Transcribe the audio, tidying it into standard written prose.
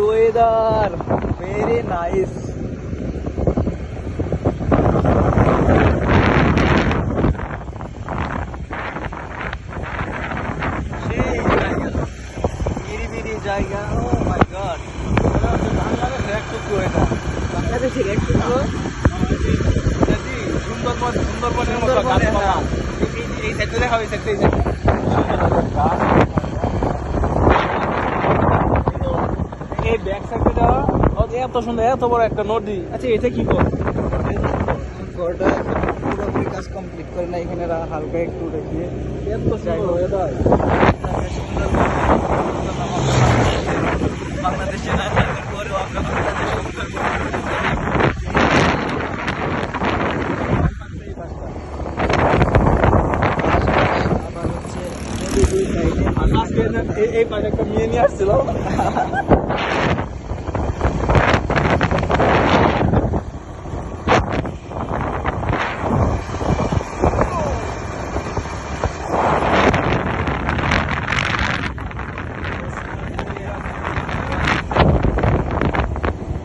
Weather, very nice. সেই জায়গা, নিরিবিলি জায়গা। ও মাই গড, বাংলাদেশের এক টুকরো এটা, বাংলাদেশের এক টুকরো। সুন্দরবনের মতো গাছপালা। এই সাইডে দেখা, ওই সাইডে, এই সাইডে এই ব্যাক সাইডটা এত সুন্দর, এত বড় একটা নদী। আচ্ছা এটা কি করে? ঘরটা পুরোপুরি কাজ কমপ্লিট করে না, এখানে হালকা একটু রেখে এত সুন্দর ওয়েদার। বাংলাদেশে না থাকার পরেও আমরা আবার হচ্ছে এই পাশে একটা মেয়ে নিয়ে আসছিল।